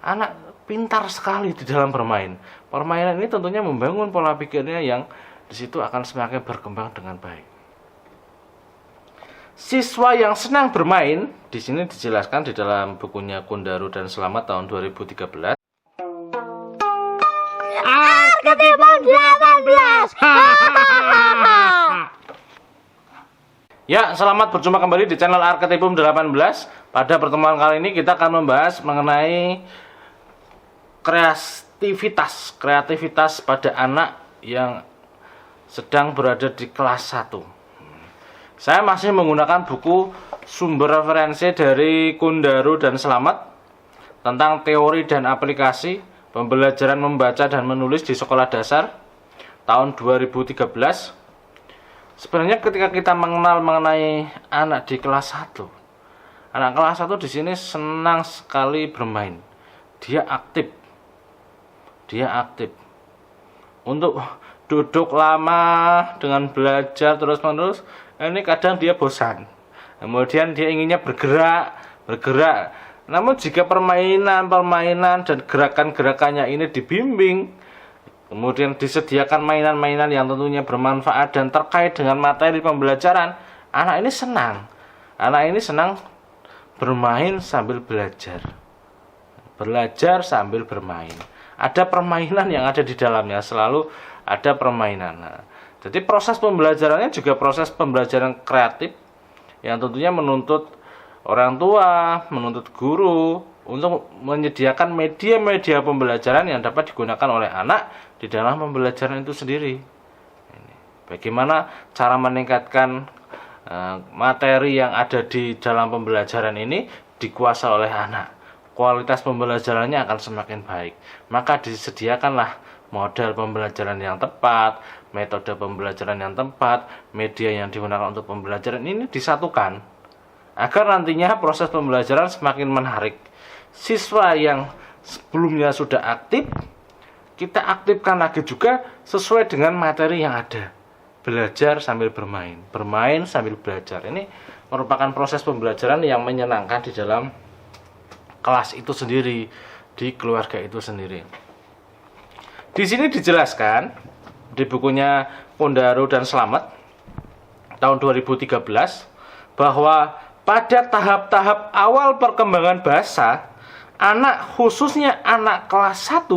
Anak pintar sekali di dalam bermain. Permainan ini tentunya membangun pola pikirnya yang di situ akan semakin berkembang dengan baik. Siswa yang senang bermain, di sini dijelaskan di dalam bukunya Kundaru dan Selamat tahun 2013. Arketipum 18. Ya, selamat berjumpa kembali di channel Arketipum 18. Pada pertemuan kali ini kita akan membahas mengenai kreativitas pada anak yang sedang berada di kelas 1. Saya masih menggunakan buku sumber referensi dari Kundaru dan Selamat tentang teori dan aplikasi pembelajaran membaca dan menulis di sekolah dasar tahun 2013. Sebenarnya ketika kita mengenal mengenai anak di kelas 1, anak kelas 1 di sini senang sekali bermain. Dia aktif. Untuk duduk lama dengan belajar terus-menerus, ini kadang dia bosan. Kemudian dia inginnya bergerak. Namun jika permainan dan gerakan-gerakannya ini dibimbing, kemudian disediakan mainan-mainan yang tentunya bermanfaat dan terkait dengan materi pembelajaran, anak ini senang. Anak ini senang bermain sambil belajar. Belajar sambil bermain. Ada permainan yang ada di dalamnya, selalu ada permainan. Nah, jadi proses pembelajarannya juga proses pembelajaran kreatif yang tentunya menuntut orang tua, menuntut guru untuk menyediakan media-media pembelajaran yang dapat digunakan oleh anak di dalam pembelajaran itu sendiri. Bagaimana cara meningkatkan materi yang ada di dalam pembelajaran ini dikuasai oleh anak. Kualitas pembelajarannya akan semakin baik. Maka disediakanlah model pembelajaran yang tepat, metode pembelajaran yang tepat, media yang digunakan untuk pembelajaran ini disatukan agar nantinya proses pembelajaran semakin menarik. Siswa yang sebelumnya sudah aktif, kita aktifkan lagi juga sesuai dengan materi yang ada. Belajar sambil bermain, bermain sambil belajar. Ini merupakan proses pembelajaran yang menyenangkan di dalam kelas itu sendiri, di keluarga itu sendiri. Di sini dijelaskan di bukunya Kundaru dan Selamat tahun 2013 bahwa pada tahap-tahap awal perkembangan bahasa, anak khususnya anak kelas 1,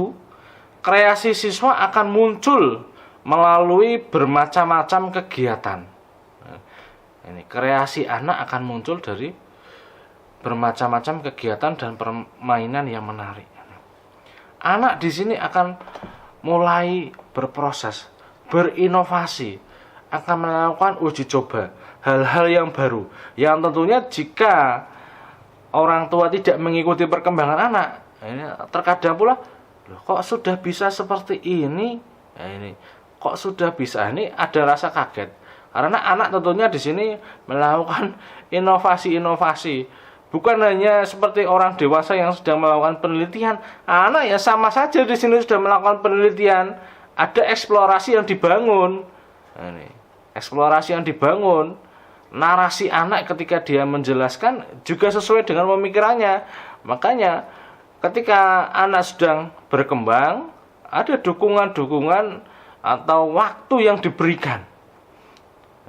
kreasi siswa akan muncul melalui bermacam-macam kegiatan. Ini kreasi anak akan muncul dari bermacam-macam kegiatan dan permainan yang menarik. Anak di sini akan mulai berproses, berinovasi, akan melakukan uji coba, hal-hal yang baru, yang tentunya jika orang tua tidak mengikuti perkembangan anak, ini terkadang pula, loh, kok sudah bisa seperti ini? Ini kok sudah bisa? Ini ada rasa kaget, karena anak tentunya di sini melakukan inovasi-inovasi. Bukan hanya seperti orang dewasa yang sedang melakukan penelitian, anak ya sama saja di sini sudah melakukan penelitian. Ada eksplorasi yang dibangun. Ini eksplorasi yang dibangun. Narasi anak ketika dia menjelaskan juga sesuai dengan pemikirannya. Makanya ketika anak sedang berkembang, ada dukungan-dukungan atau waktu yang diberikan.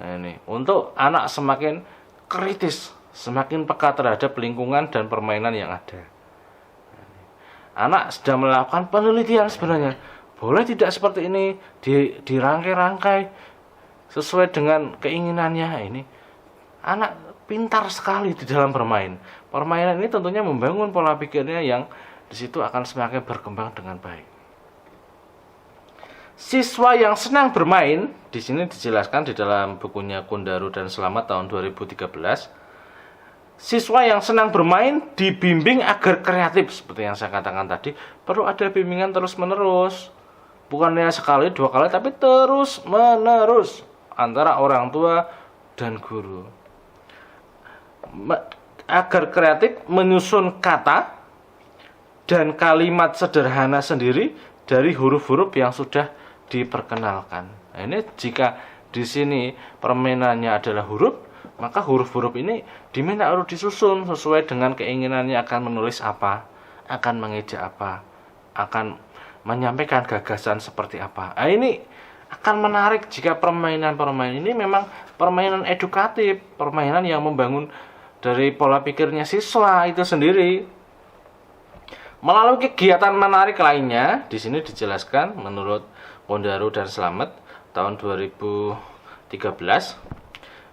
Ini untuk anak semakin kritis, semakin peka terhadap lingkungan dan permainan yang ada. Anak sedang melakukan penelitian sebenarnya. Boleh tidak seperti ini, dirangkai-rangkai sesuai dengan keinginannya. Ini anak pintar sekali di dalam bermain. Permainan ini tentunya membangun pola pikirnya yang di situ akan semakin berkembang dengan baik. Siswa yang senang bermain, di sini dijelaskan di dalam bukunya Kundaru dan Selamat tahun 2013. Siswa yang senang bermain dibimbing agar kreatif, seperti yang saya katakan tadi, perlu ada bimbingan terus-menerus. Bukan hanya sekali, 2 kali, tapi terus-menerus antara orang tua dan guru. Agar kreatif menyusun kata dan kalimat sederhana sendiri dari huruf-huruf yang sudah diperkenalkan. Nah, ini jika di sini permainannya adalah huruf, maka huruf-huruf ini diminta harus disusun sesuai dengan keinginannya akan menulis apa, akan mengejak apa, akan menyampaikan gagasan seperti apa. Nah, ini akan menarik jika permainan-permainan ini memang permainan edukatif, permainan yang membangun dari pola pikirnya siswa itu sendiri. Melalui kegiatan menarik lainnya, di sini dijelaskan menurut Kondaru dan Slamet tahun 2013,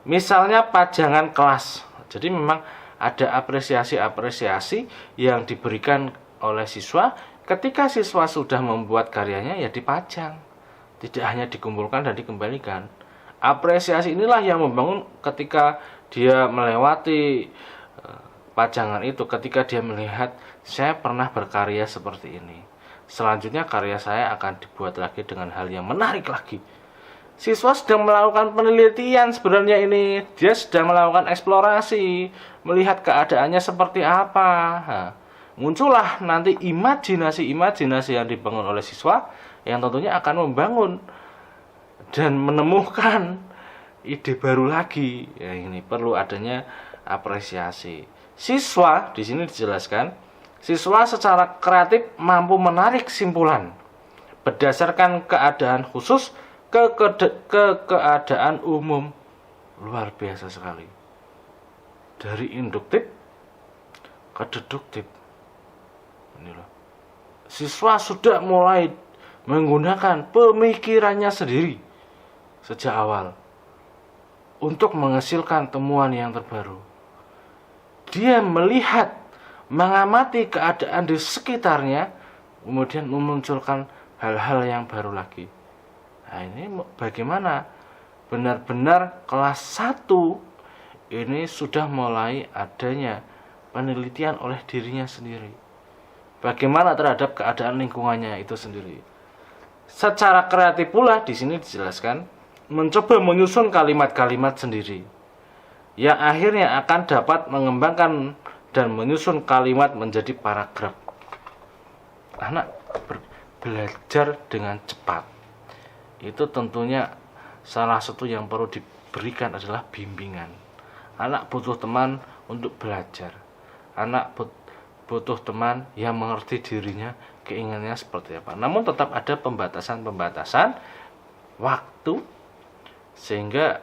misalnya pajangan kelas. Jadi memang ada apresiasi-apresiasi yang diberikan oleh siswa ketika siswa sudah membuat karyanya, ya dipajang. Tidak hanya dikumpulkan dan dikembalikan. Apresiasi inilah yang membangun ketika dia melewati pajangan itu, ketika dia melihat saya pernah berkarya seperti ini. Selanjutnya karya saya akan dibuat lagi dengan hal yang menarik lagi. Siswa sedang melakukan penelitian sebenarnya ini. Dia sedang melakukan eksplorasi, melihat keadaannya seperti apa. Nah, muncullah nanti imajinasi-imajinasi yang dibangun oleh siswa yang tentunya akan membangun dan menemukan ide baru lagi. Ya, ini perlu adanya apresiasi. Siswa di sini dijelaskan, siswa secara kreatif mampu menarik simpulan berdasarkan keadaan khusus ke keadaan umum. Luar biasa sekali. Dari induktif ke deduktif. Ini loh. Siswa sudah mulai menggunakan pemikirannya sendiri sejak awal untuk menghasilkan temuan yang terbaru. Dia melihat, mengamati keadaan di sekitarnya, kemudian memunculkan hal-hal yang baru lagi. Nah, ini bagaimana? Benar-benar kelas 1 ini sudah mulai adanya penelitian oleh dirinya sendiri. Bagaimana terhadap keadaan lingkungannya itu sendiri. Secara kreatif pula di sini dijelaskan, mencoba menyusun kalimat-kalimat sendiri yang akhirnya akan dapat mengembangkan dan menyusun kalimat menjadi paragraf. Anak belajar dengan cepat. Itu tentunya salah satu yang perlu diberikan adalah bimbingan. Anak butuh teman untuk belajar. Anak butuh teman yang mengerti dirinya, keinginannya seperti apa. Namun tetap ada pembatasan-pembatasan waktu sehingga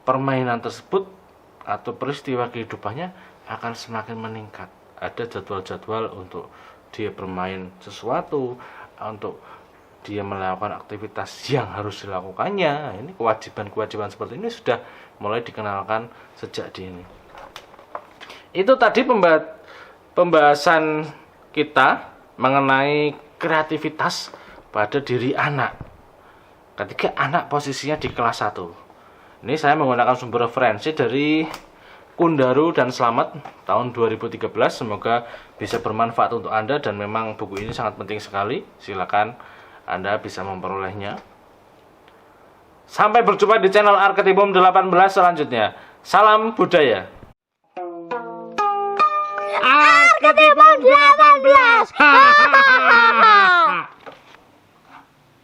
permainan tersebut atau peristiwa kehidupannya akan semakin meningkat. Ada jadwal-jadwal untuk dia bermain sesuatu, untuk dia melakukan aktivitas yang harus dilakukannya. Ini kewajiban-kewajiban seperti ini sudah mulai dikenalkan sejak dini. Itu tadi pembahasan kita mengenai kreativitas pada diri anak ketika anak posisinya di kelas 1. Ini saya menggunakan sumber referensi dari Kondaru dan Slamet tahun 2013. Semoga bisa bermanfaat untuk Anda dan memang buku ini sangat penting sekali. Silakan Anda bisa memperolehnya. Sampai berjumpa di channel Arketipum 18 selanjutnya. Salam budaya. Arketipum 18.